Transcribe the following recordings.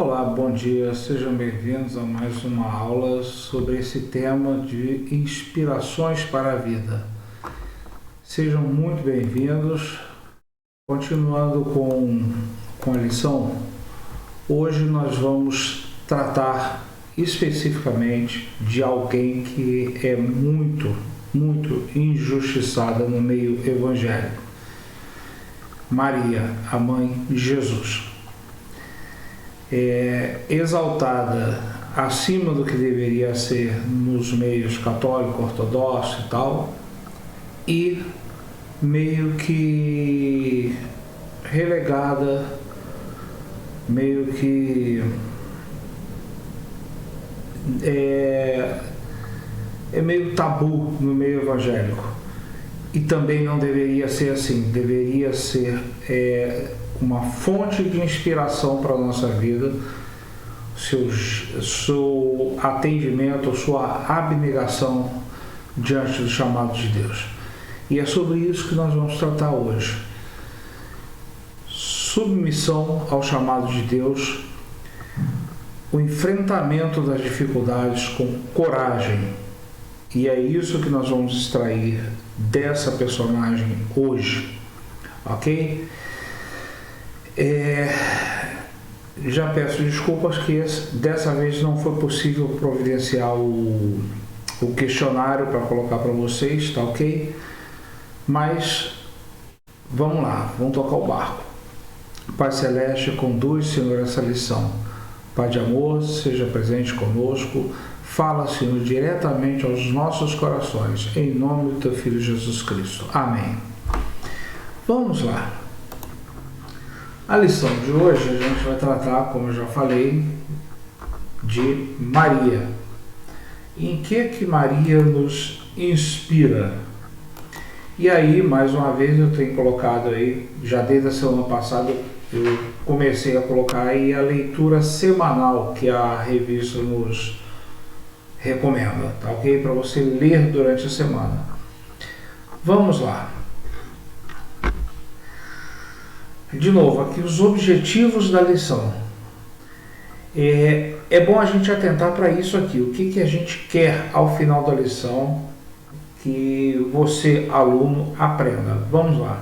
Olá, bom dia, sejam bem-vindos a mais uma aula sobre esse tema de inspirações para a vida. Sejam muito bem-vindos. Continuando com a lição, hoje nós vamos tratar especificamente de alguém que é muito injustiçada no meio evangélico. Maria, a mãe de Jesus. Exaltada acima do que deveria ser nos meios católico, ortodoxo e tal, e meio que relegada, meio que é meio tabu no meio evangélico. E também não deveria ser assim, deveria ser uma fonte de inspiração para a nossa vida, seu atendimento, sua abnegação diante do chamado de Deus. E é sobre isso que nós vamos tratar hoje. Submissão ao chamado de Deus, o enfrentamento das dificuldades com coragem. E é isso que nós vamos extrair dessa personagem hoje, ok? Já peço desculpas que dessa vez não foi possível providenciar o questionário para colocar para vocês, tá ok? Mas vamos lá, vamos tocar o barco. Pai Celeste, conduz, Senhor, essa lição. Pai de amor, seja presente conosco. Fala, Senhor, diretamente aos nossos corações, em nome do Teu Filho Jesus Cristo. Amém. Vamos lá. A lição de hoje a gente vai tratar, como eu já falei, de Maria. Em que Maria nos inspira? E aí, mais uma vez, eu tenho colocado aí, já desde a semana passada, eu comecei a colocar aí a leitura semanal que a revista nos recomenda, tá ok? Para você ler durante a semana. Vamos lá. De novo, aqui os objetivos da lição. É bom a gente atentar para isso aqui. O que a gente quer ao final da lição que você, aluno, aprenda. Vamos lá.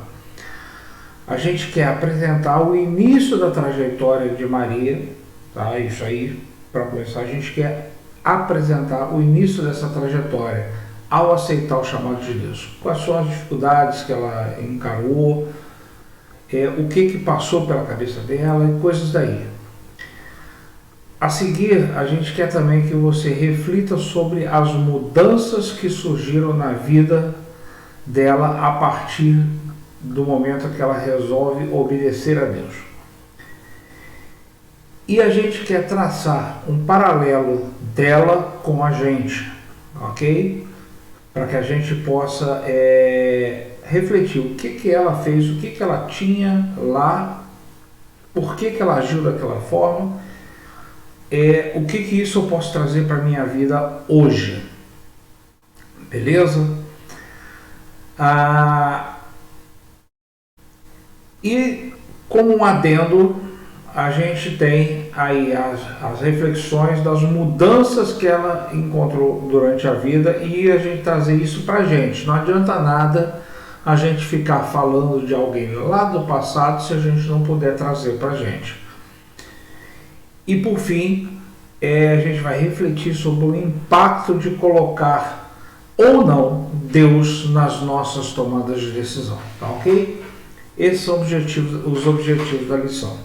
A gente quer apresentar o início da trajetória de Maria, tá? Isso aí, para começar, a gente quer apresentar o início dessa trajetória ao aceitar o chamado de Deus. Quais são as dificuldades que ela encarou, o que passou pela cabeça dela e coisas daí. A seguir, a gente quer também que você reflita sobre as mudanças que surgiram na vida dela a partir do momento que ela resolve obedecer a Deus. E a gente quer traçar um paralelo dela com a gente, ok? Para que a gente possa refletir o que ela fez, o que ela tinha lá, por que ela agiu daquela forma, o que isso eu posso trazer para a minha vida hoje. Beleza? E como um adendo, a gente tem aí as reflexões das mudanças que ela encontrou durante a vida e a gente trazer isso para a gente. Não adianta nada a gente ficar falando de alguém lá do passado se a gente não puder trazer para a gente. E por fim, a gente vai refletir sobre o impacto de colocar ou não Deus nas nossas tomadas de decisão, tá ok? Esses são os objetivos da lição.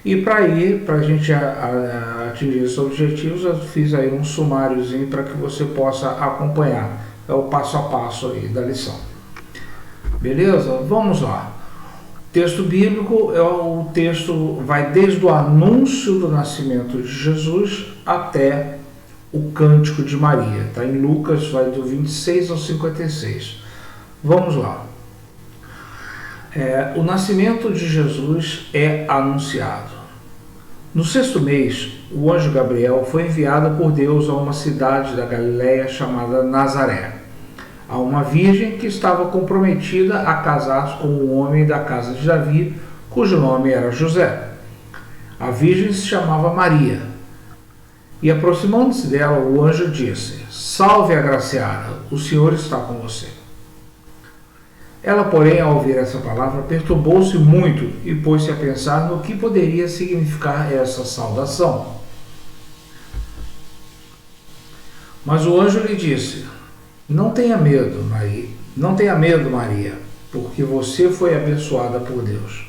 E para a gente atingir esses objetivos, eu fiz aí um sumáriozinho para que você possa acompanhar. É o passo a passo aí da lição. Beleza? Vamos lá. O texto bíblico o texto vai desde o anúncio do nascimento de Jesus até o cântico de Maria. Tá? Em Lucas vai do 26 ao 56. Vamos lá. O nascimento de Jesus é anunciado. No 6º mês, o anjo Gabriel foi enviado por Deus a uma cidade da Galiléia chamada Nazaré, a uma virgem que estava comprometida a casar com um homem da casa de Davi, cujo nome era José. A virgem se chamava Maria. E aproximando-se dela, o anjo disse: Salve, agraciada, o Senhor está com você. Ela, porém, ao ouvir essa palavra, perturbou-se muito e pôs-se a pensar no que poderia significar essa saudação. Mas o anjo lhe disse: Não tenha medo, Maria, porque você foi abençoada por Deus.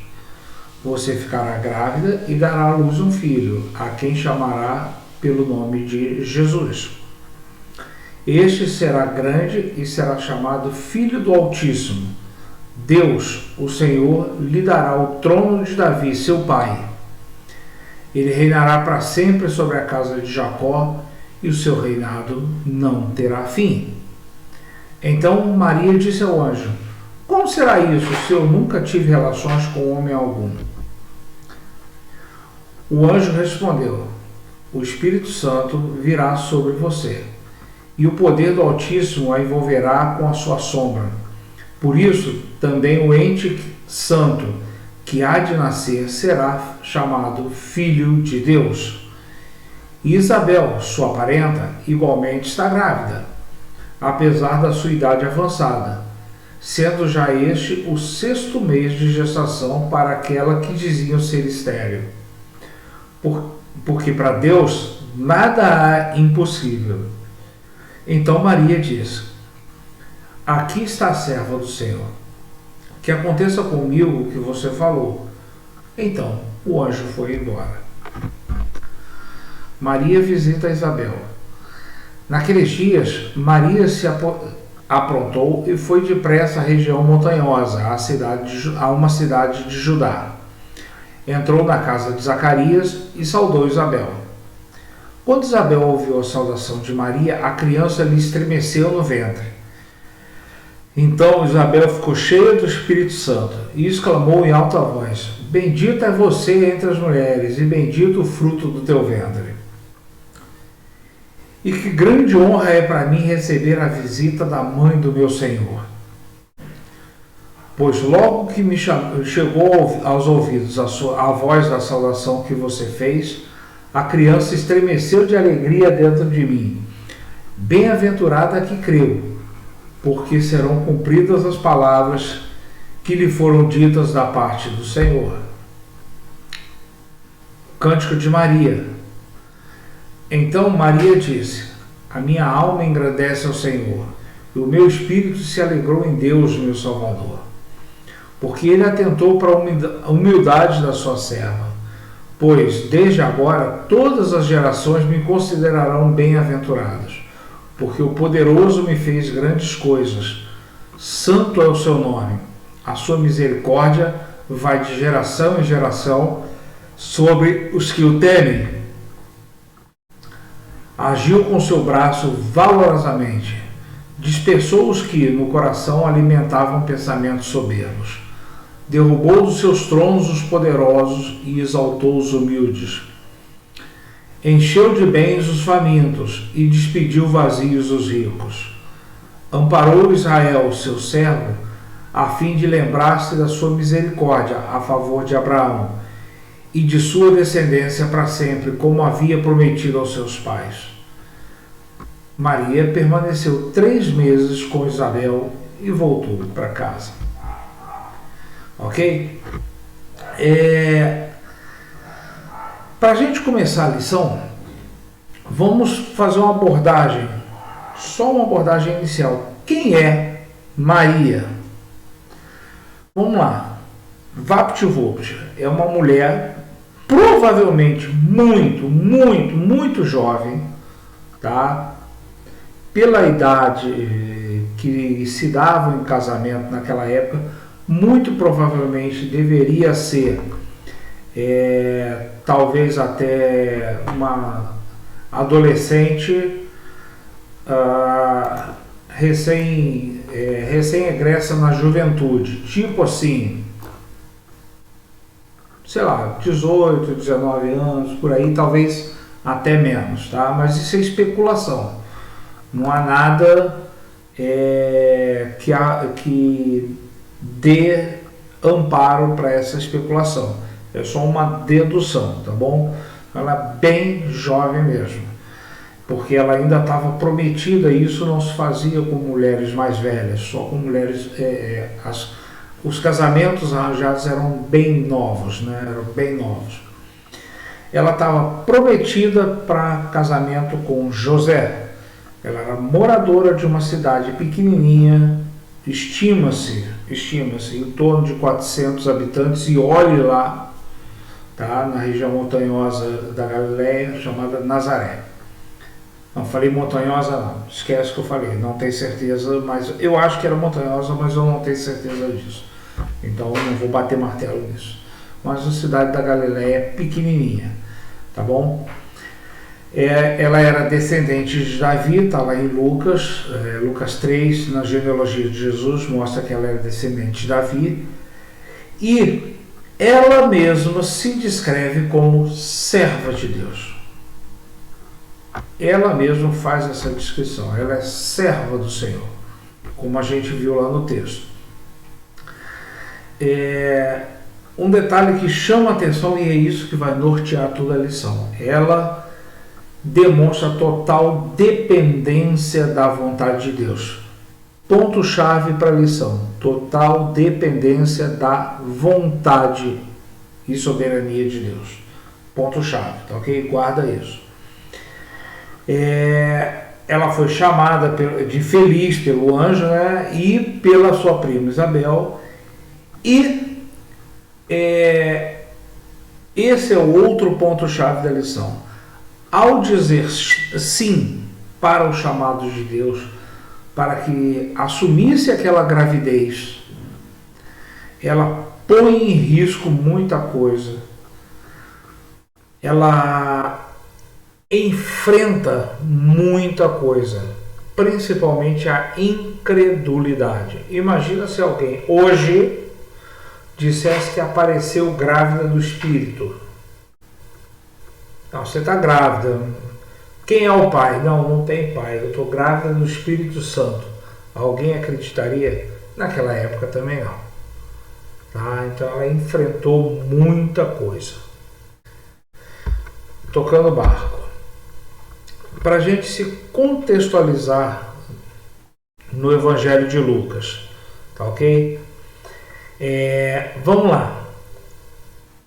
Você ficará grávida e dará à luz um filho, a quem chamará pelo nome de Jesus. Este será grande e será chamado Filho do Altíssimo. Deus, o Senhor, lhe dará o trono de Davi, seu pai. Ele reinará para sempre sobre a casa de Jacó, e o seu reinado não terá fim. Então Maria disse ao anjo: Como será isso, se eu nunca tive relações com homem algum? O anjo respondeu: O Espírito Santo virá sobre você, e o poder do Altíssimo a envolverá com a sua sombra. Por isso, também o ente santo que há de nascer será chamado Filho de Deus. E Isabel, sua parenta, igualmente está grávida, apesar da sua idade avançada, sendo já este o 6º mês de gestação para aquela que diziam ser estéril. Porque para Deus nada há impossível. Então Maria disse: Aqui está a serva do Senhor. Que aconteça comigo o que você falou. Então o anjo foi embora. Maria visita Isabel. Naqueles dias, Maria se aprontou e foi depressa à região montanhosa, a uma cidade de Judá. Entrou na casa de Zacarias e saudou Isabel. Quando Isabel ouviu a saudação de Maria, a criança lhe estremeceu no ventre. Então Isabel ficou cheia do Espírito Santo e exclamou em alta voz: Bendita é você entre as mulheres, e bendito o fruto do teu ventre. E que grande honra é para mim receber a visita da mãe do meu Senhor. Pois logo que me chegou aos ouvidos a voz da saudação que você fez, a criança estremeceu de alegria dentro de mim. Bem-aventurada a que creu, porque serão cumpridas as palavras que lhe foram ditas da parte do Senhor. Cântico de Maria. Então Maria disse: A minha alma engrandece ao Senhor, e o meu espírito se alegrou em Deus, meu Salvador, porque ele atentou para a humildade da sua serva. Pois, desde agora, todas as gerações me considerarão bem-aventurados, porque o poderoso me fez grandes coisas. Santo é o seu nome. A sua misericórdia vai de geração em geração sobre os que o temem. Agiu com seu braço valorosamente. Dispersou os que, no coração, alimentavam pensamentos soberbos. Derrubou dos seus tronos os poderosos e exaltou os humildes. Encheu de bens os famintos e despediu vazios os ricos. Amparou Israel, seu servo, a fim de lembrar-se da sua misericórdia a favor de Abraão e de sua descendência para sempre, como havia prometido aos seus pais. Maria permaneceu 3 meses com Isabel e voltou para casa. Ok? Para a gente começar a lição, vamos fazer uma abordagem, só uma abordagem inicial. Quem é Maria? Vamos lá. VaptVupt é uma mulher provavelmente muito jovem, tá? Pela idade que se dava em casamento naquela época, muito provavelmente deveria ser talvez até uma adolescente recém-egressa na juventude, tipo assim, sei lá, 18, 19 anos, por aí, talvez até menos, tá? Mas isso é especulação. Não há nada que dê amparo para essa especulação. É só uma dedução, tá bom? Ela é bem jovem mesmo, porque ela ainda estava prometida, e isso não se fazia com mulheres mais velhas, só com mulheres... os casamentos arranjados eram bem novos, né? Eram bem novos. Ela estava prometida para casamento com José. Ela era moradora de uma cidade pequenininha, estima-se em torno de 400 habitantes, e olhe lá, tá? Na região montanhosa da Galileia, chamada Nazaré. Não falei montanhosa não, esquece que eu falei, não tenho certeza, mas eu acho que era montanhosa, mas eu não tenho certeza disso. Então eu não vou bater martelo nisso. Mas a cidade da Galileia é pequenininha, tá bom? Ela era descendente de Davi, está lá em Lucas 3, na genealogia de Jesus, mostra que ela era descendente de Davi. E ela mesma se descreve como serva de Deus. Ela mesma faz essa descrição, ela é serva do Senhor, como a gente viu lá no texto. Um detalhe que chama a atenção, e é isso que vai nortear toda a lição: ela demonstra total dependência da vontade de Deus. Ponto-chave para a lição: total dependência da vontade e soberania de Deus. Ponto-chave, tá ok? Guarda isso. Ela foi chamada de feliz pelo anjo, né? E pela sua prima Isabel. E esse é o outro ponto-chave da lição. Ao dizer sim para o chamado de Deus, para que assumisse aquela gravidez, ela põe em risco muita coisa. Ela enfrenta muita coisa, principalmente a incredulidade. Imagina se alguém hoje dissesse que apareceu grávida do Espírito. Não, você está grávida. Quem é o pai? Não tem pai. Eu estou grávida do Espírito Santo. Alguém acreditaria? Naquela época também não. Tá? Então ela enfrentou muita coisa. Tocando barco. Para a gente se contextualizar no Evangelho de Lucas, tá ok? Vamos lá.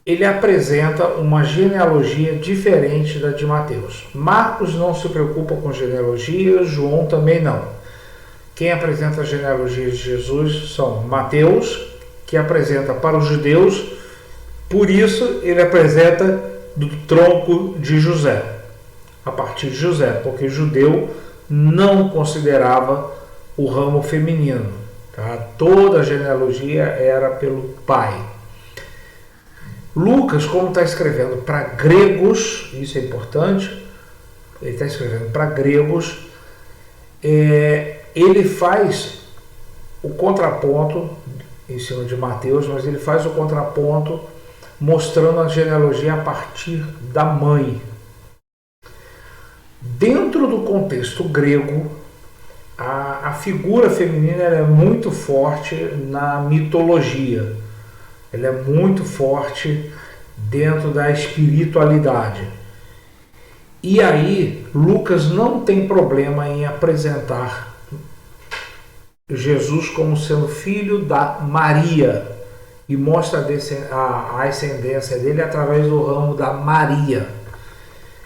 Ele apresenta uma genealogia diferente da de Mateus. Marcos não se preocupa com genealogia, João também não. Quem apresenta a genealogia de Jesus são Mateus, que apresenta para os judeus, por isso ele apresenta do tronco de José, a partir de José, porque judeu não considerava o ramo feminino, tá? Toda a genealogia era pelo pai. Lucas, como está escrevendo para gregos, isso é importante, ele está escrevendo para gregos, ele faz o contraponto em cima de Mateus, mas ele faz o contraponto mostrando a genealogia a partir da mãe. Dentro do contexto grego, a figura feminina é muito forte na mitologia, ela é muito forte dentro da espiritualidade. E aí, Lucas não tem problema em apresentar Jesus como sendo filho da Maria, e mostra a ascendência dele através do ramo da Maria.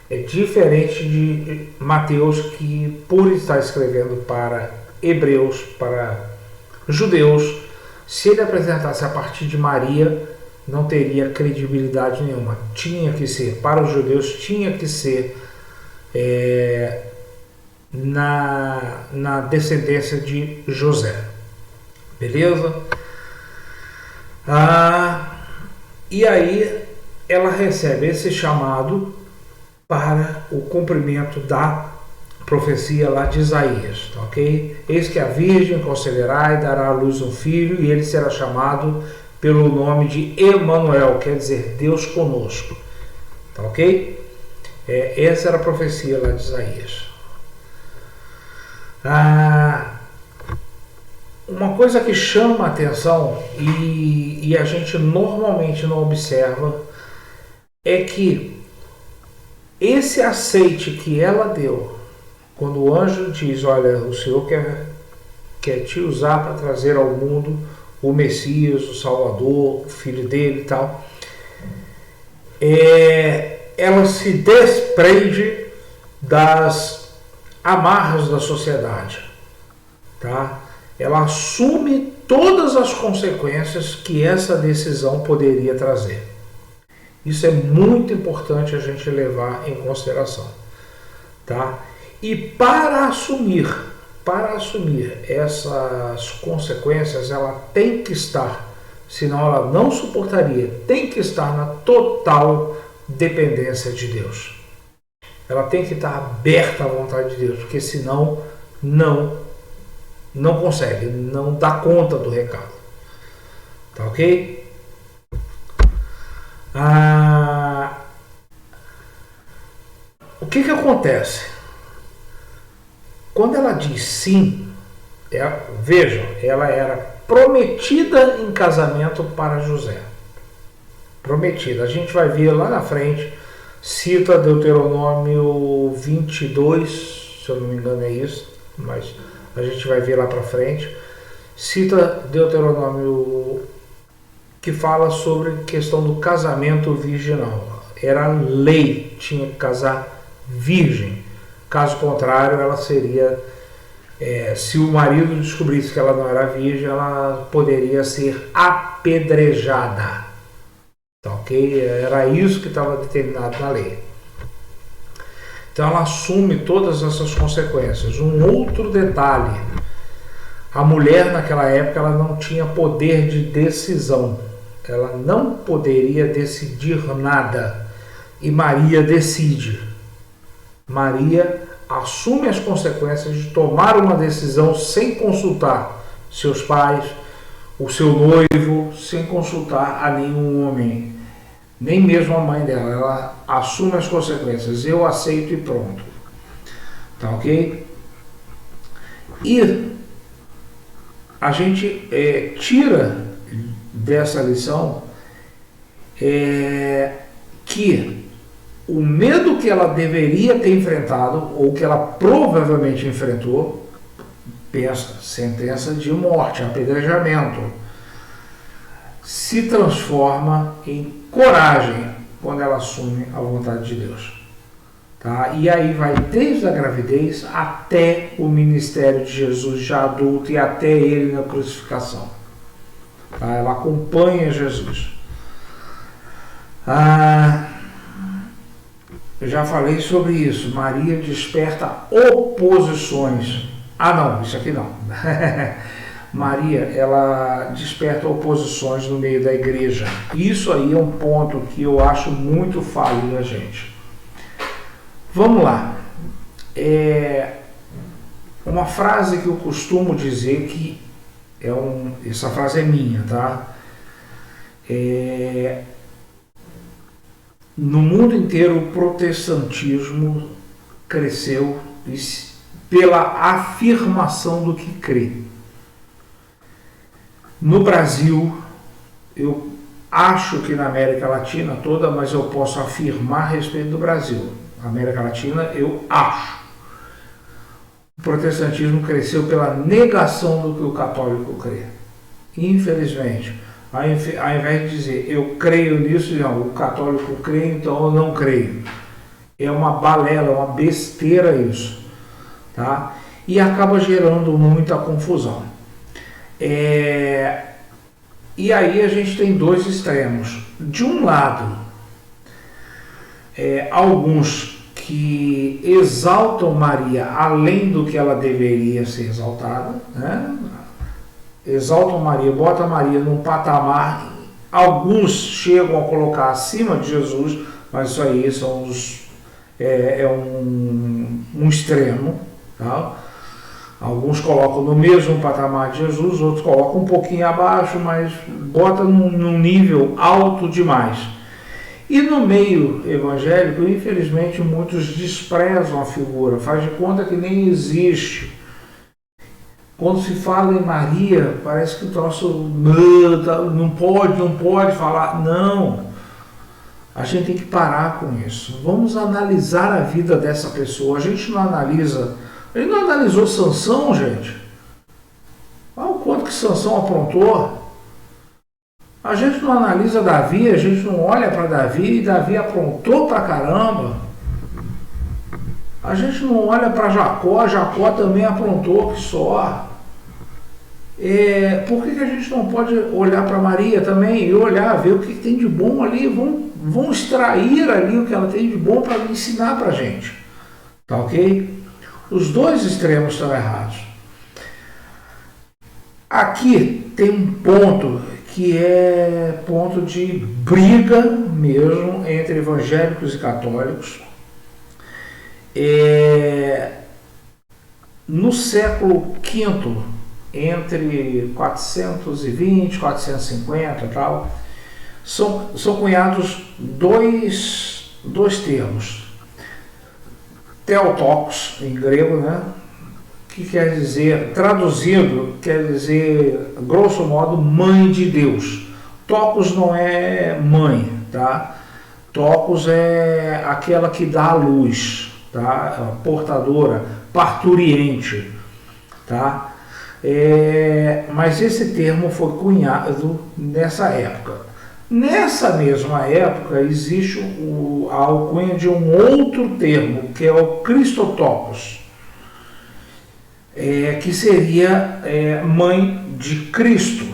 É diferente de Mateus, que por estar escrevendo para hebreus, para judeus, se ele apresentasse a partir de Maria, não teria credibilidade nenhuma. Tinha que ser, para os judeus, tinha que ser na descendência de José. Beleza? E aí ela recebe esse chamado para o cumprimento da profecia lá de Isaías, tá ok? Eis que a virgem conceberá e dará à luz um filho, e ele será chamado pelo nome de Emanuel, quer dizer Deus conosco, tá ok? Essa era a profecia lá de Isaías. Uma coisa que chama a atenção e a gente normalmente não observa é que esse aceite que ela deu, quando o anjo diz, olha, o Senhor quer te usar para trazer ao mundo o Messias, o Salvador, o filho dele e tal, ela se desprende das amarras da sociedade, tá? Ela assume todas as consequências que essa decisão poderia trazer. Isso é muito importante a gente levar em consideração, tá? E para assumir essas consequências, ela tem que estar, senão ela não suportaria, tem que estar na total dependência de Deus. Ela tem que estar aberta à vontade de Deus, porque senão não consegue, não dá conta do recado. Tá ok? O que acontece? Quando ela diz sim, vejam, ela era prometida em casamento para José. Prometida. A gente vai ver lá na frente, cita Deuteronômio 22, se eu não me engano é isso, mas a gente vai ver lá para frente. Cita Deuteronômio que fala sobre a questão do casamento virginal. Era lei, tinha que casar virgem. Caso contrário, ela seria, se o marido descobrisse que ela não era virgem, ela poderia ser apedrejada. Tá, ok? Era isso que estava determinado na lei. Então ela assume todas essas consequências. Um outro detalhe, a mulher naquela época ela não tinha poder de decisão. Ela não poderia decidir nada. E Maria decide. Maria assume as consequências de tomar uma decisão sem consultar seus pais, o seu noivo, sem consultar a nenhum homem, nem mesmo a mãe dela. Ela assume as consequências. Eu aceito e pronto. Tá ok? E a gente tira dessa lição que o medo que ela deveria ter enfrentado, ou que ela provavelmente enfrentou, pensa, sentença de morte, apedrejamento, se transforma em coragem quando ela assume a vontade de Deus. Tá? E aí vai desde a gravidez até o ministério de Jesus já adulto e até ele na crucificação. Tá? Ela acompanha Jesus. Eu já falei sobre isso. Maria desperta oposições. Não, isso aqui não. Maria, ela desperta oposições no meio da igreja. Isso aí é um ponto que eu acho muito falho da gente. Vamos lá. Uma frase que eu costumo dizer que essa frase é minha, tá? No mundo inteiro o protestantismo cresceu pela afirmação do que crê. No Brasil, eu acho que na América Latina toda, mas eu posso afirmar a respeito do Brasil. América Latina, eu acho. O protestantismo cresceu pela negação do que o católico crê. Infelizmente. Ao invés de dizer, eu creio nisso, não, o católico crê, então eu não creio. É uma balela, uma besteira isso. Tá? E acaba gerando muita confusão. E aí a gente tem dois extremos. De um lado, alguns que exaltam Maria além do que ela deveria ser exaltada, né? Exaltam Maria, botam Maria num patamar, alguns chegam a colocar acima de Jesus, mas isso aí são um extremo, tá? Alguns colocam no mesmo patamar de Jesus, outros colocam um pouquinho abaixo, mas botam num nível alto demais. E no meio evangélico, infelizmente, muitos desprezam a figura, faz de conta que nem existe. quando se fala em Maria, parece que o troço não pode falar. Não, a gente tem que parar com isso. Vamos analisar a vida dessa pessoa. A gente não analisou Sansão, gente. Olha o quanto que Sansão aprontou. A gente não analisa Davi, a gente não olha para Davi, e Davi aprontou pra caramba. A gente não olha para Jacó também aprontou que só. Por que a gente não pode olhar para Maria também e olhar, ver o que tem de bom ali? Vão extrair ali o que ela tem de bom para ensinar para a gente. Tá ok? Os dois extremos estão errados. Aqui tem um ponto que é ponto de briga mesmo entre evangélicos e católicos. No século V, entre 420 e 450 e tal, são cunhados dois termos. Theotokos, em grego, né? Que quer dizer, traduzido, quer dizer, grosso modo, mãe de Deus. Tokos não é mãe, tá? Tokos é aquela que dá a luz, tá? Portadora, parturiente, tá? Mas esse termo foi cunhado nessa época. Nessa mesma época existe a alcunha de um outro termo, que é o Christotokos, que seria mãe de Cristo,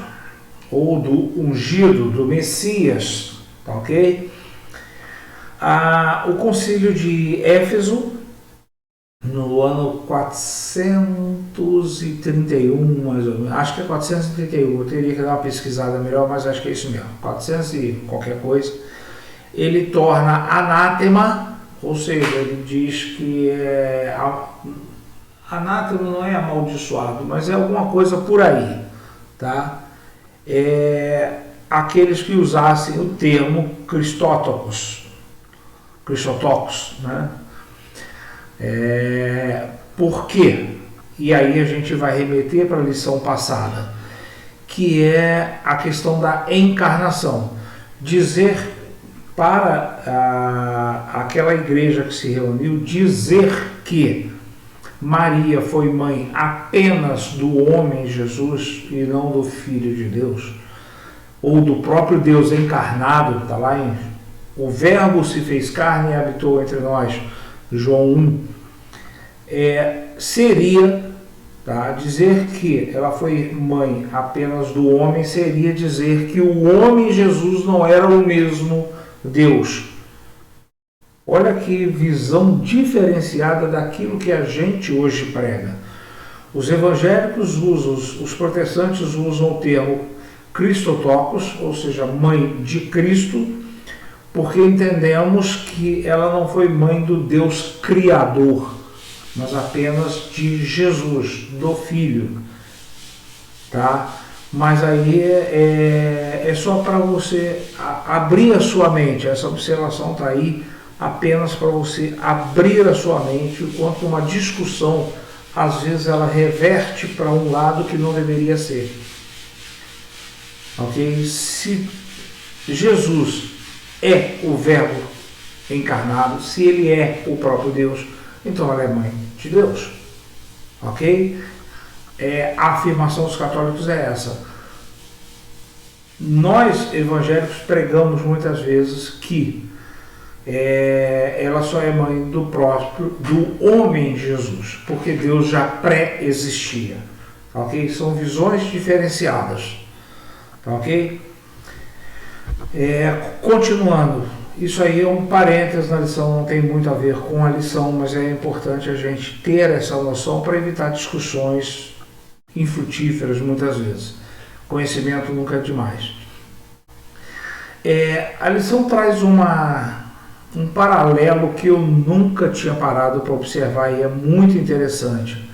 ou do ungido, do Messias, tá ok? O concílio de Éfeso, no ano 431, mais ou menos, acho que é 431, eu teria que dar uma pesquisada melhor, mas acho que é isso mesmo, 400 e qualquer coisa, ele torna anátema, ou seja, ele diz que anátema não é amaldiçoado, mas é alguma coisa por aí, tá? Aqueles que usassem o termo Christotokos, né? Por quê? E aí a gente vai remeter para a lição passada, que é a questão da encarnação. Dizer para aquela igreja que se reuniu, dizer que Maria foi mãe apenas do homem Jesus e não do Filho de Deus, ou do próprio Deus encarnado, está lá em o Verbo se fez carne e habitou entre nós, João 1, seria, tá, dizer que ela foi mãe apenas do homem, seria dizer que o homem Jesus não era o mesmo Deus. Olha que visão diferenciada daquilo que a gente hoje prega. Os evangélicos usam, os protestantes usam o termo Christotokos, ou seja, mãe de Cristo, porque entendemos que ela não foi mãe do Deus Criador, mas apenas de Jesus, do Filho, tá? Mas aí é só para você abrir a sua mente, essa observação está aí apenas para você abrir a sua mente, enquanto uma discussão, às vezes ela reverte para um lado que não deveria ser. Ok? Se Jesus é o Verbo encarnado, se ele é o próprio Deus, então ela é mãe de Deus. Ok? A afirmação dos católicos é essa. Nós, evangélicos, pregamos muitas vezes que ela só é mãe do homem Jesus, porque Deus já pré-existia. Ok? São visões diferenciadas. Ok? Continuando, isso aí é um parênteses na lição, não tem muito a ver com a lição, mas é importante a gente ter essa noção para evitar discussões infrutíferas muitas vezes. Conhecimento nunca é demais. A lição traz um paralelo que eu nunca tinha parado para observar e é muito interessante.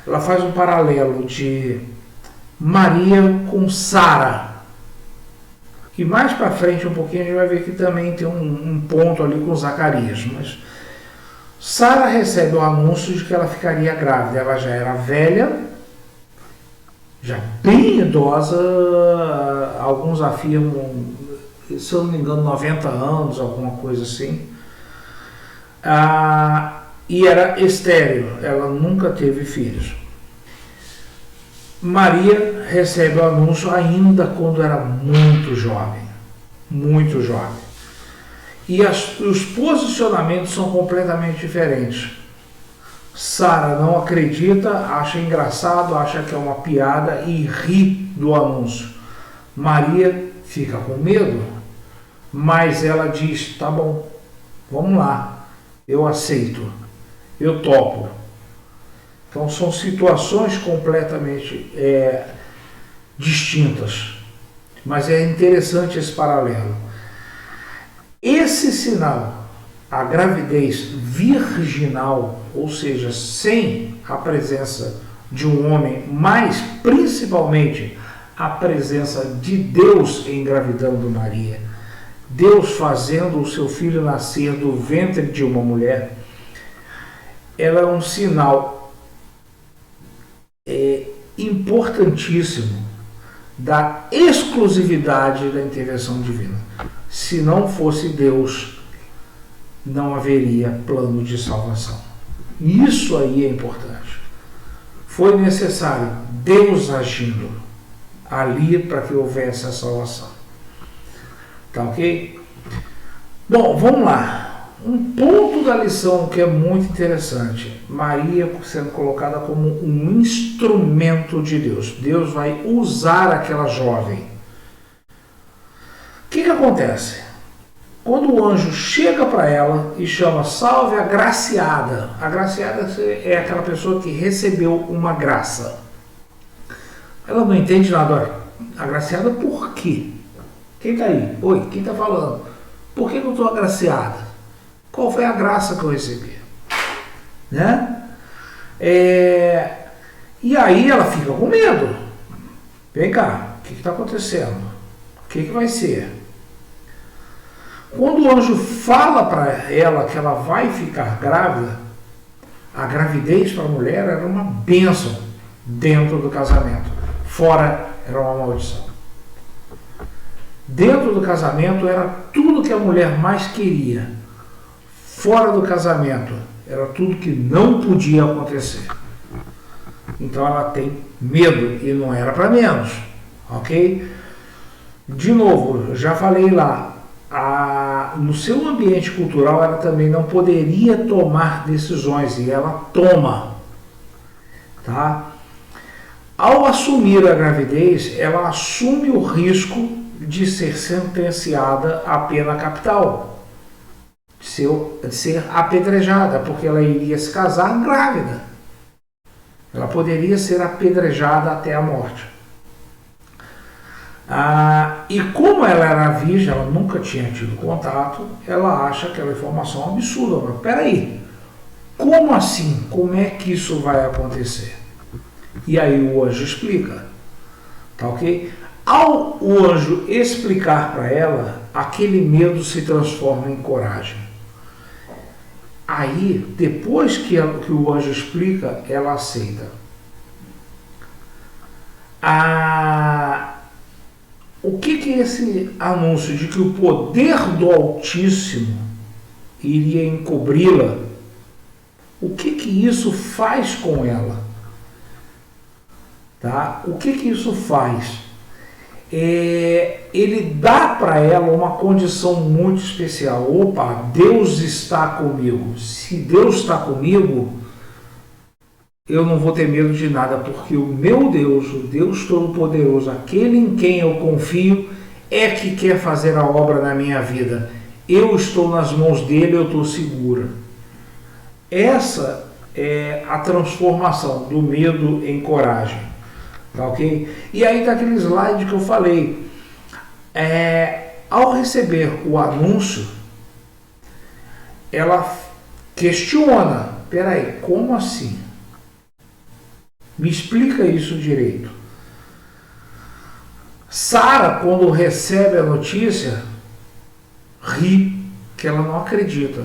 Ela faz um paralelo de Maria com Sara. E mais para frente um pouquinho a gente vai ver que também tem um ponto ali com Zacarias. Mas Sara recebe o anúncio de que ela ficaria grávida. Ela já era velha, já bem idosa, alguns afirmam, se eu não me engano, 90 anos, alguma coisa assim. E era estéril, ela nunca teve filhos. Maria recebe o anúncio ainda quando era muito jovem, muito jovem. E os posicionamentos são completamente diferentes. Sara não acredita, acha engraçado, acha que é uma piada e ri do anúncio. Maria fica com medo, mas ela diz, tá bom, vamos lá, eu aceito, eu topo. Então são situações completamente distintas, mas é interessante esse paralelo. Esse sinal, a gravidez virginal, ou seja, sem a presença de um homem, mas principalmente a presença de Deus engravidando Maria, Deus fazendo o seu filho nascer do ventre de uma mulher, ela é um sinal importantíssimo da exclusividade da intervenção divina. Se não fosse Deus, não haveria plano de salvação. Isso aí é importante. Foi necessário Deus agindo ali para que houvesse a salvação. Tá ok? Bom, vamos lá. Um ponto da lição que é muito interessante. Maria sendo colocada como um instrumento de Deus. Deus vai usar aquela jovem. O que acontece? Quando o anjo chega para ela e chama, salve a graciada. A graciada é aquela pessoa que recebeu uma graça. Ela não entende nada. Agraciada por quê? Quem está aí? Oi, quem está falando? Por que eu estou agraciada? Qual foi a graça que eu recebi? Né? E aí ela fica com medo. Vem cá, o que está acontecendo? O que vai ser? Quando o anjo fala para ela que ela vai ficar grávida, a gravidez para a mulher era uma bênção dentro do casamento. Fora era uma maldição. Dentro do casamento era tudo que a mulher mais queria. Fora do casamento era tudo que não podia acontecer. Então ela tem medo e não era para menos. Ok? De novo, já falei lá. No seu ambiente cultural ela também não poderia tomar decisões e ela toma, tá? Ao assumir a gravidez, ela assume o risco de ser sentenciada à pena capital, de ser apedrejada, porque ela iria se casar grávida. Ela poderia ser apedrejada até a morte. E como ela era virgem, ela nunca tinha tido contato, ela acha aquela informação absurda. Mas peraí, como assim? Como é que isso vai acontecer? E aí o anjo explica, tá ok? Ao o anjo explicar para ela, aquele medo se transforma em coragem. Aí, depois que o anjo explica, ela aceita. O que é esse anúncio de que o poder do Altíssimo iria encobri-la? O que isso faz com ela? Tá? O que isso faz? Ele dá para ela uma condição muito especial. Opa, Deus está comigo. Se Deus está comigo, eu não vou ter medo de nada, porque o meu Deus, o Deus Todo-Poderoso, aquele em quem eu confio, é que quer fazer a obra na minha vida. Eu estou nas mãos dele, eu estou segura. Essa é a transformação do medo em coragem. Tá ok? E aí está aquele slide que eu falei. Ao receber o anúncio, ela questiona. Peraí, como assim? Me explica isso direito. Sara, quando recebe a notícia, ri, que ela não acredita.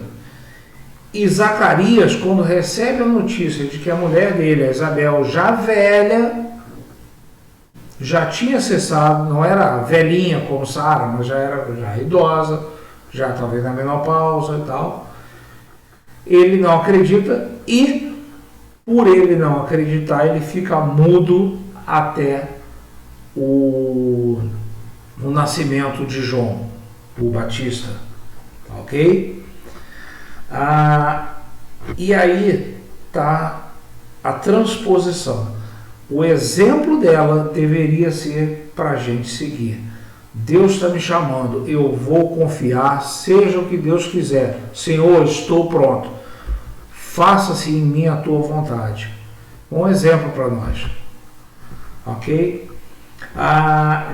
E Zacarias, quando recebe a notícia de que a mulher dele, a Isabel, já velha, já tinha cessado, não era velhinha como Sara, mas já era já idosa, já talvez na menopausa e tal. Ele não acredita e, por ele não acreditar, ele fica mudo até o nascimento de João, o Batista. Ok? E aí está a transposição. O exemplo dela deveria ser para a gente seguir. Deus está me chamando, eu vou confiar, seja o que Deus quiser. Senhor, estou pronto. Faça-se em mim a tua vontade. Um exemplo para nós. Ok?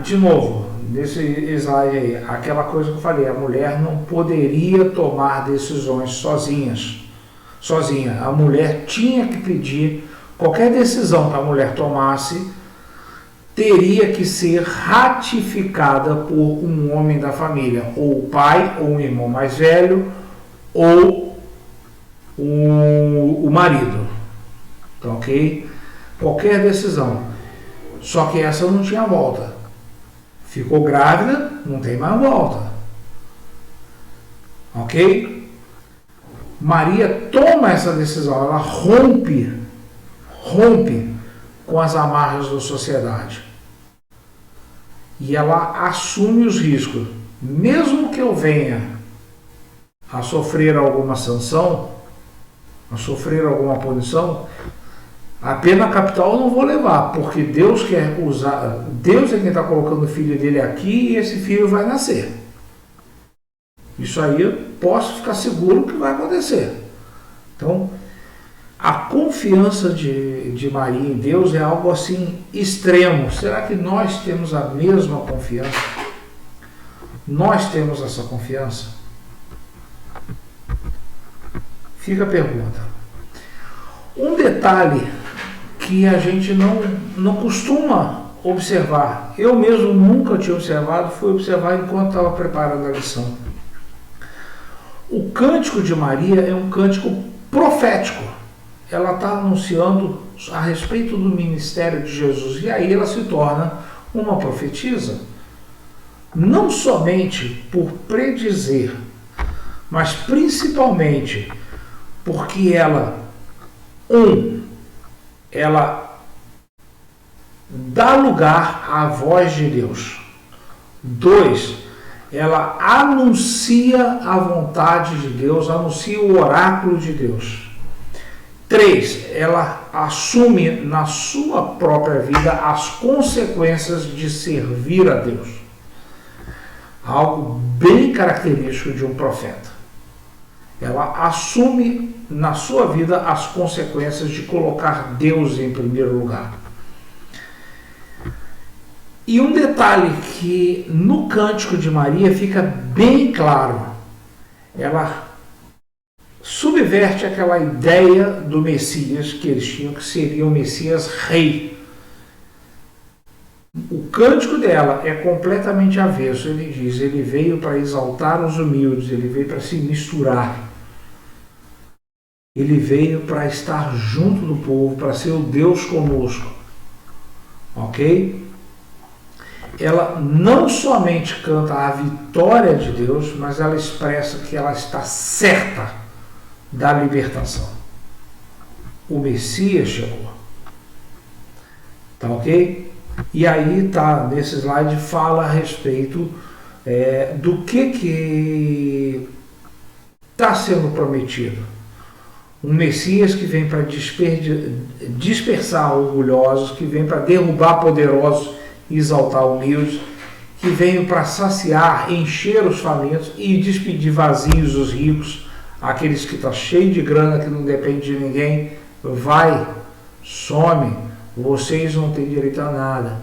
De novo, nesse slide aí, aquela coisa que eu falei, a mulher não poderia tomar decisões sozinha. A mulher tinha que pedir, qualquer decisão que a mulher tomasse, teria que ser ratificada por um homem da família, ou o pai, ou um irmão mais velho, ou o marido. Tá, ok? Qualquer decisão. Só que essa não tinha volta. Ficou grávida, não tem mais volta. Ok? Maria toma essa decisão, ela rompe com as amarras da sociedade. E ela assume os riscos. Mesmo que eu venha a sofrer alguma sanção, a sofrer alguma punição, a pena capital eu não vou levar, porque Deus quer usar, Deus é quem está colocando o filho dele aqui e esse filho vai nascer. Isso aí eu posso ficar seguro que vai acontecer. Então, a confiança de Maria em Deus é algo assim extremo. Será que nós temos a mesma confiança? Nós temos essa confiança? Fica a pergunta. Um detalhe que a gente não costuma observar, eu mesmo nunca tinha observado, foi observar enquanto estava preparando a lição. O cântico de Maria é um cântico profético. Ela está anunciando a respeito do ministério de Jesus, e aí ela se torna uma profetisa. Não somente por predizer, mas principalmente porque ela dá lugar à voz de Deus. 2, ela anuncia a vontade de Deus, anuncia o oráculo de Deus. 3, ela assume na sua própria vida as consequências de servir a Deus. Algo bem característico de um profeta. Ela assume na sua vida as consequências de colocar Deus em primeiro lugar. E um detalhe que no cântico de Maria fica bem claro, ela subverte aquela ideia do Messias que eles tinham, que seria o Messias rei. O cântico dela é completamente avesso. Ele diz, ele veio para exaltar os humildes, ele veio para se misturar. Ele veio para estar junto do povo, para ser o Deus conosco. Ok? Ela não somente canta a vitória de Deus, mas ela expressa que ela está certa da libertação. O Messias chegou. Tá ok? E aí tá, nesse slide fala a respeito do que está sendo prometido. Um Messias que vem para dispersar orgulhosos, que vem para derrubar poderosos e exaltar humildes, que veio para saciar, encher os famintos e despedir vazios os ricos, aqueles que estão cheios de grana, que não depende de ninguém, vai, some, vocês não têm direito a nada.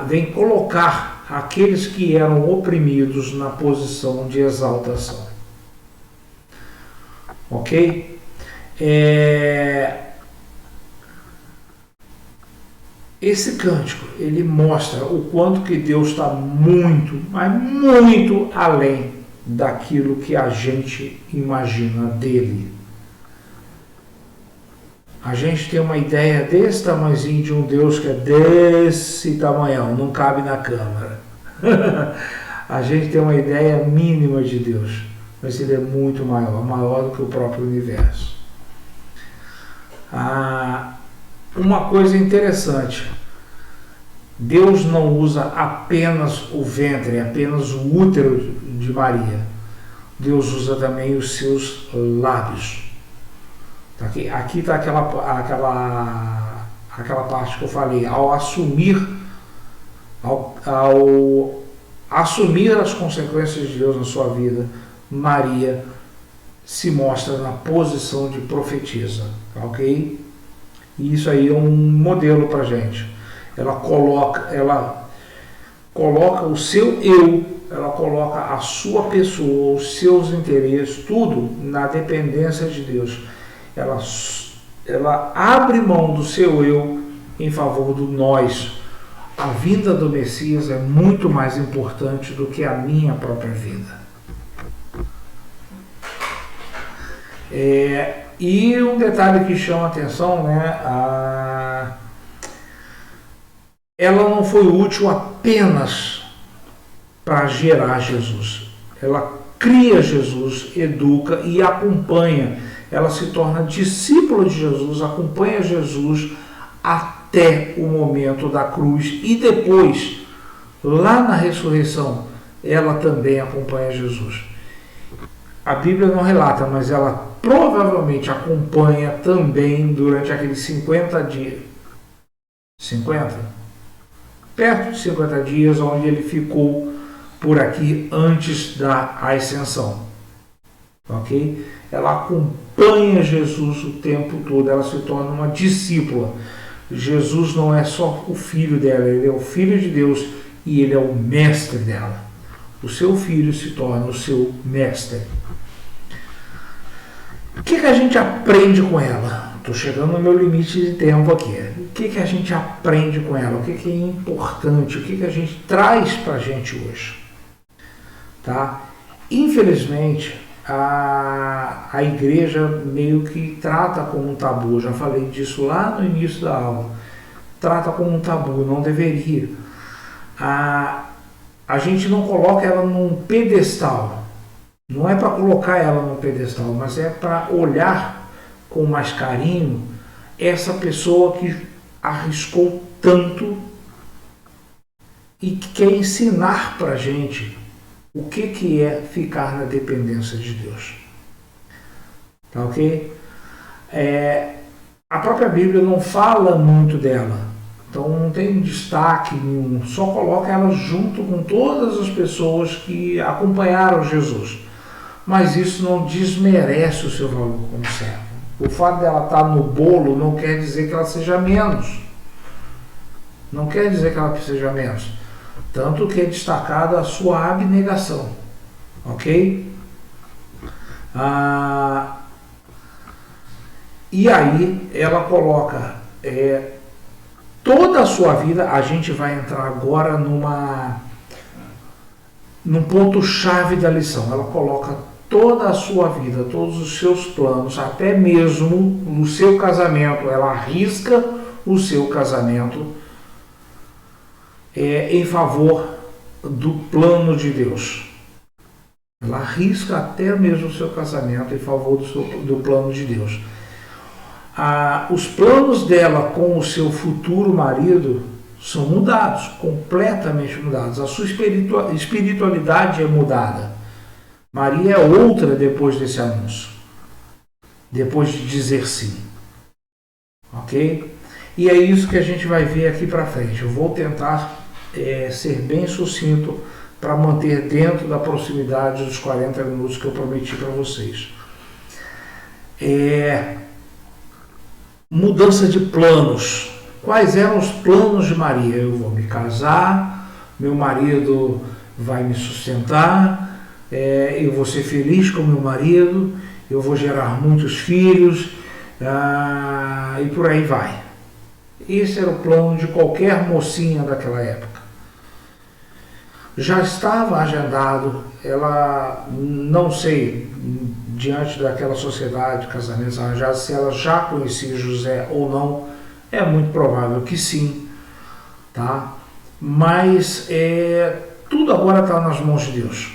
Vem colocar aqueles que eram oprimidos na posição de exaltação. Ok? Esse cântico, ele mostra o quanto que Deus está muito, mas muito além daquilo que a gente imagina dele. A gente tem uma ideia desse tamanhozinho de um Deus que é desse tamanhão, não cabe na câmara. A gente tem uma ideia mínima de Deus, mas ele é muito maior, maior do que o próprio universo. Uma coisa interessante, Deus não usa apenas o ventre, apenas o útero de Maria. Deus usa também os seus lábios. Aqui está aquela parte que eu falei, ao assumir as consequências de Deus na sua vida, Maria se mostra na posição de profetisa, ok? E isso aí é um modelo para a gente. Ela coloca o seu eu, ela coloca a sua pessoa, os seus interesses, tudo na dependência de Deus. Ela abre mão do seu eu em favor do nós. A vinda do Messias é muito mais importante do que a minha própria vida. E um detalhe que chama a atenção, né? Ela não foi útil apenas para gerar Jesus. Ela cria Jesus, educa e acompanha. Ela se torna discípula de Jesus, acompanha Jesus até o momento da cruz e depois, lá na ressurreição, ela também acompanha Jesus. A Bíblia não relata, mas ela provavelmente acompanha também durante aqueles 50 dias. 50? Perto de 50 dias, onde ele ficou por aqui antes da ascensão. Ok? Ela acompanha Jesus o tempo todo, ela se torna uma discípula. Jesus não é só o filho dela, ele é o filho de Deus e ele é o mestre dela. O seu filho se torna o seu mestre. O que a gente aprende com ela? Estou chegando no meu limite de tempo aqui. O que a gente aprende com ela? O que é importante? O que a gente traz para a gente hoje? Tá? Infelizmente, a igreja meio que trata como um tabu. Eu já falei disso lá no início da aula. Trata como um tabu, não deveria. A gente não coloca ela num pedestal. Não é para colocar ela num pedestal, mas é para olhar com mais carinho essa pessoa que arriscou tanto e que quer ensinar para a gente o que é ficar na dependência de Deus. Tá ok? A própria Bíblia não fala muito dela, então não tem destaque nenhum, só coloca ela junto com todas as pessoas que acompanharam Jesus. Mas isso não desmerece o seu valor como servo. O fato dela estar no bolo não quer dizer que ela seja menos. Não quer dizer que ela seja menos. Tanto que é destacada a sua abnegação. Ok? E aí ela coloca toda a sua vida. A gente vai entrar agora num ponto-chave da lição. Ela coloca toda a sua vida, todos os seus planos, até mesmo no seu casamento. Ela arrisca o seu casamento em favor do plano de Deus. Ela arrisca até mesmo o seu casamento em favor do plano de Deus. Os planos dela com o seu futuro marido são mudados, completamente mudados. A sua espiritualidade é mudada. Maria é outra depois desse anúncio, depois de dizer sim. Ok? E é isso que a gente vai ver aqui para frente. Eu vou tentar ser bem sucinto para manter dentro da proximidade dos 40 minutos que eu prometi para vocês. Mudança de planos. Quais eram os planos de Maria? Eu vou me casar, meu marido vai me sustentar, eu vou ser feliz com meu marido, eu vou gerar muitos filhos, e por aí vai. Esse era o plano de qualquer mocinha daquela época. Já estava agendado, ela, não sei diante daquela sociedade de casamentos arranjados, se ela já conhecia José ou não. É muito provável que sim, tá? Mas tudo agora está nas mãos de Deus.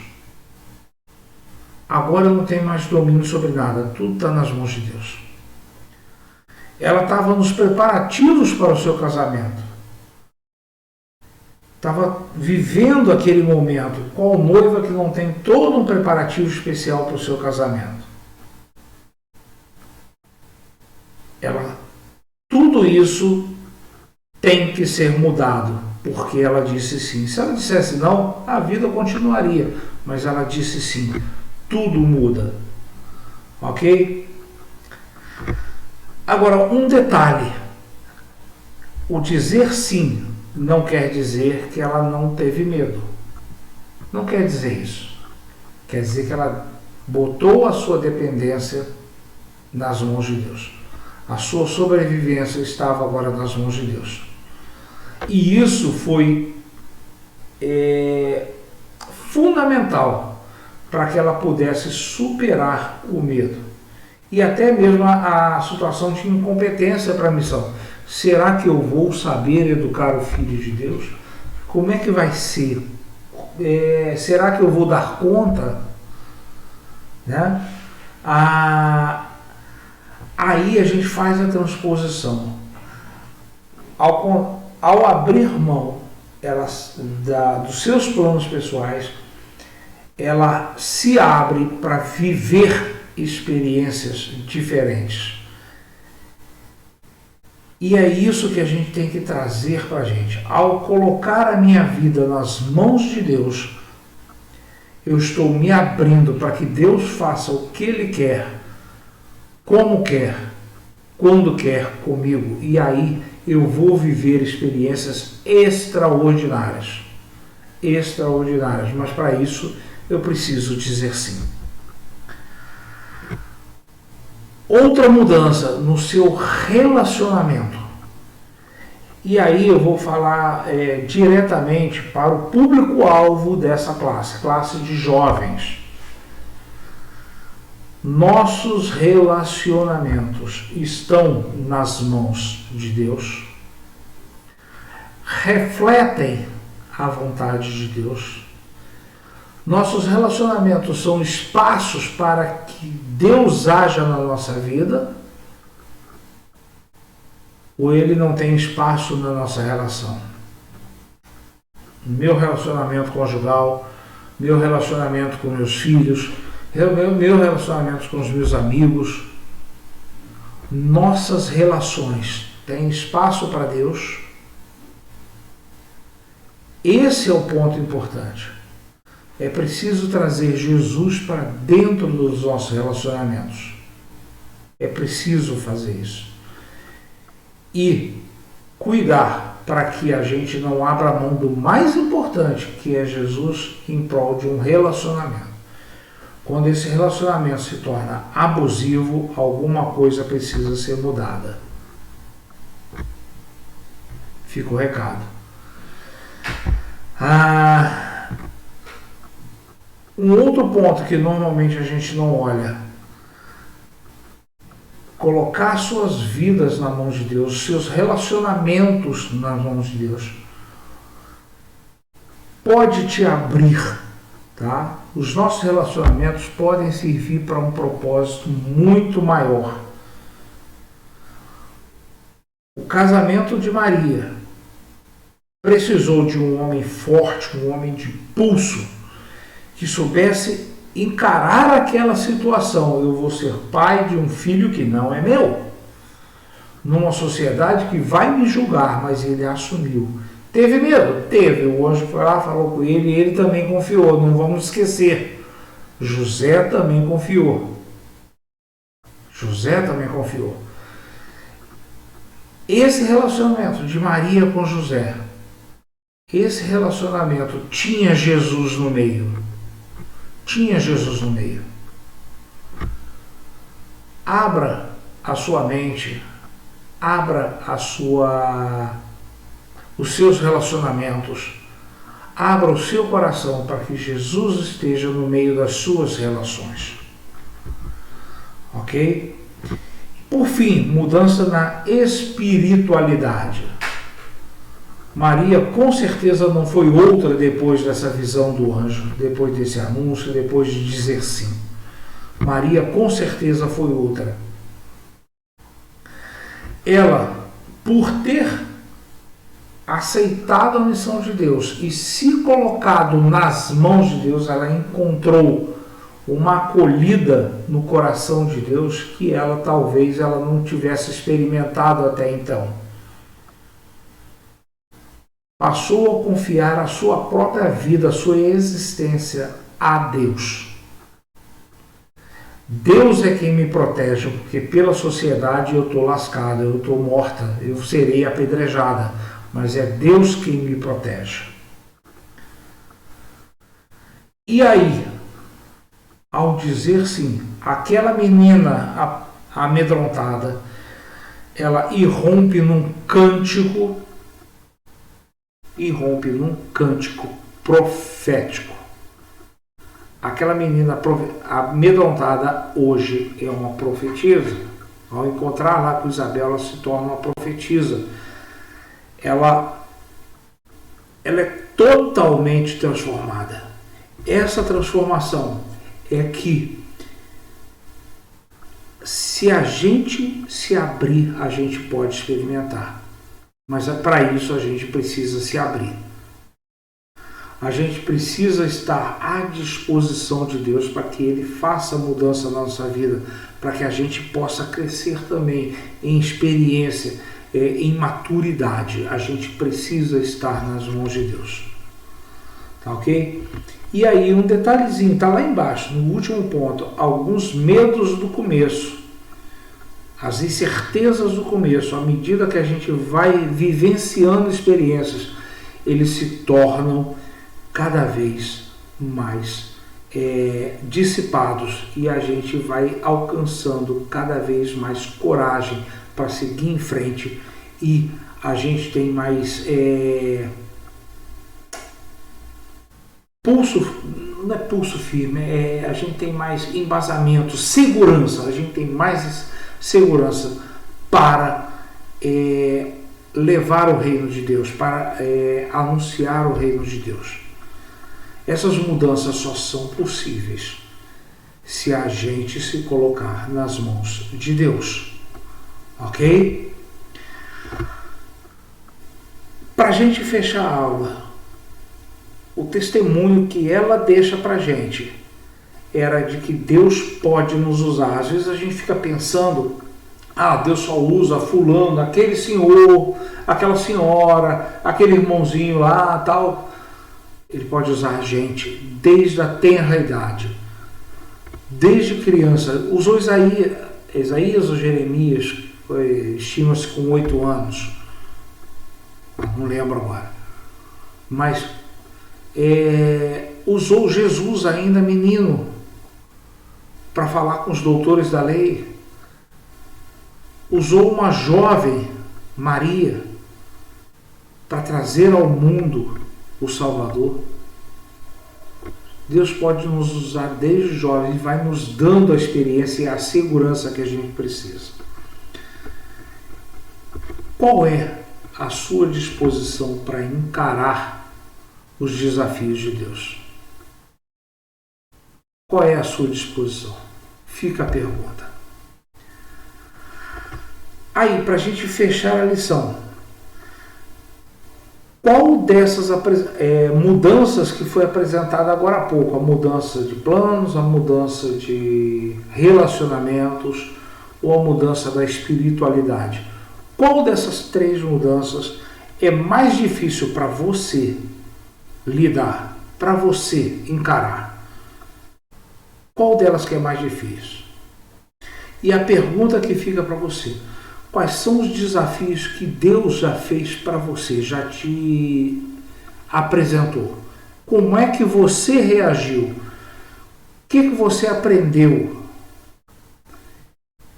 Agora não tem mais domínio sobre nada, tudo está nas mãos de Deus. Ela estava nos preparativos para o seu casamento. Estava vivendo aquele momento. Qual noiva que não tem todo um preparativo especial para o seu casamento? Tudo isso tem que ser mudado, porque ela disse sim. Se ela dissesse não, a vida continuaria, mas ela disse sim. Tudo muda, ok? Agora, um detalhe: o dizer sim não quer dizer que ela não teve medo. Não quer dizer isso. Quer dizer que ela botou a sua dependência nas mãos de Deus. A sua sobrevivência estava agora nas mãos de Deus. E isso foi fundamental para que ela pudesse superar o medo. E até mesmo a situação de incompetência para a missão. Será que eu vou saber educar o Filho de Deus? Como é que vai ser? Será que eu vou dar conta? Né? Aí a gente faz a transposição. Ao abrir mão dos seus planos pessoais, ela se abre para viver experiências diferentes. E é isso que a gente tem que trazer para a gente. Ao colocar a minha vida nas mãos de Deus, eu estou me abrindo para que Deus faça o que Ele quer, como quer, quando quer comigo. E aí eu vou viver experiências extraordinárias. Extraordinárias. Mas para isso eu preciso dizer sim. Outra mudança no seu relacionamento. E aí eu vou falar diretamente para o público-alvo dessa classe de jovens. Nossos relacionamentos estão nas mãos de Deus, refletem a vontade de Deus. Nossos relacionamentos são espaços para que Deus haja na nossa vida, ou Ele não tem espaço na nossa relação? Meu relacionamento conjugal, meu relacionamento com meus filhos, meu relacionamento com os meus amigos, nossas relações têm espaço para Deus? Esse é o ponto importante. É preciso trazer Jesus para dentro dos nossos relacionamentos. É preciso fazer isso. E cuidar para que a gente não abra mão do mais importante, que é Jesus, em prol de um relacionamento. Quando esse relacionamento se torna abusivo, alguma coisa precisa ser mudada. Fica o recado. Um outro ponto que normalmente a gente não olha: colocar suas vidas nas mãos de Deus, seus relacionamentos nas mãos de Deus, pode te abrir, tá? Os nossos relacionamentos podem servir para um propósito muito maior. O casamento de Maria precisou de um homem forte, um homem de pulso, que soubesse encarar aquela situação. Eu vou ser pai de um filho que não é meu, numa sociedade que vai me julgar, mas ele assumiu. Teve medo? Teve. O anjo foi lá, falou com ele, e ele também confiou. Não vamos esquecer, José também confiou. José também confiou. Esse relacionamento de Maria com José, esse relacionamento tinha Jesus no meio. Tinha Jesus no meio. Abra a sua mente, abra os seus relacionamentos, abra o seu coração para que Jesus esteja no meio das suas relações. Ok? Por fim, mudança na espiritualidade. Maria com certeza não foi outra depois dessa visão do anjo, depois desse anúncio, depois de dizer sim. Maria com certeza foi outra. Ela, por ter aceitado a missão de Deus e se colocado nas mãos de Deus, ela encontrou uma acolhida no coração de Deus que ela talvez ela não tivesse experimentado até então. Passou a confiar a sua própria vida, a sua existência a Deus. Deus é quem me protege, porque pela sociedade eu estou lascada, eu estou morta, eu serei apedrejada, mas é Deus quem me protege. E aí, ao dizer sim, aquela menina amedrontada, ela irrompe num cântico profético. Aquela menina amedrontada hoje é uma profetisa. Ao encontrar lá com Isabel, ela se torna uma profetisa. Ela é totalmente transformada. Essa transformação é que, se a gente se abrir, a gente pode experimentar. Mas para isso a gente precisa se abrir. A gente precisa estar à disposição de Deus para que Ele faça a mudança na nossa vida, para que a gente possa crescer também em experiência, em maturidade. A gente precisa estar nas mãos de Deus. Tá ok? E aí um detalhezinho, está lá embaixo, no último ponto, alguns medos do começo, as incertezas do começo, à medida que a gente vai vivenciando experiências, eles se tornam cada vez mais dissipados e a gente vai alcançando cada vez mais coragem para seguir em frente e a gente tem mais não é pulso firme, a gente tem mais embasamento, segurança, a gente tem mais segurança para levar o reino de Deus, para anunciar o reino de Deus. Essas mudanças só são possíveis se a gente se colocar nas mãos de Deus. Ok? Para a gente fechar a aula, o testemunho que ela deixa para a gente era de que Deus pode nos usar. Às vezes a gente fica pensando, Deus só usa fulano, aquele senhor, aquela senhora, aquele irmãozinho lá, tal. Ele pode usar a gente desde a tenra idade, desde criança. Usou Isaías ou Jeremias, estima-se com 8 anos, não lembro agora, mas usou Jesus ainda menino para falar com os doutores da lei. Usou uma jovem, Maria, para trazer ao mundo o Salvador. Deus pode nos usar desde jovem e vai nos dando a experiência e a segurança que a gente precisa. Qual é a sua disposição para encarar os desafios de Deus? Qual é a sua disposição? Fica a pergunta. Aí, para a gente fechar a lição, qual dessas mudanças que foi apresentada agora há pouco, a mudança de planos, a mudança de relacionamentos ou a mudança da espiritualidade, qual dessas 3 mudanças é mais difícil para você lidar, para você encarar? Qual delas que é mais difícil? E a pergunta que fica para você: quais são os desafios que Deus já fez para você, já te apresentou? Como é que você reagiu? O que você aprendeu?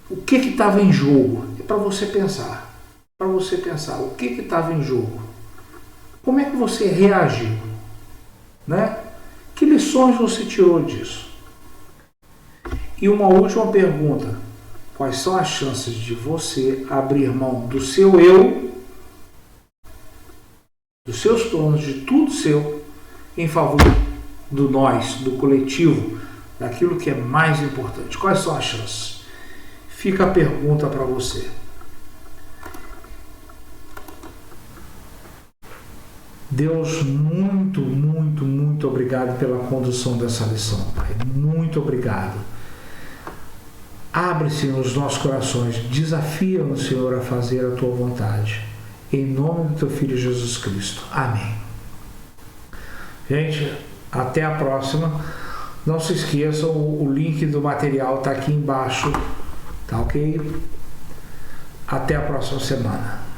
O que estava em jogo? É para você pensar. Para você pensar, o que estava em jogo? Como é que você reagiu? Né? Que lições você tirou disso? E uma última pergunta: quais são as chances de você abrir mão do seu eu, dos seus planos, de tudo seu, em favor do nós, do coletivo, daquilo que é mais importante. Quais são as chances? Fica a pergunta para você. Deus, muito, muito, muito obrigado pela condução dessa lição, Pai. Muito obrigado. Abre-se nos nossos corações, desafia-nos, Senhor, a fazer a Tua vontade. Em nome do Teu Filho Jesus Cristo. Amém. Gente, até a próxima. Não se esqueçam, o link do material está aqui embaixo. Tá ok? Até a próxima semana.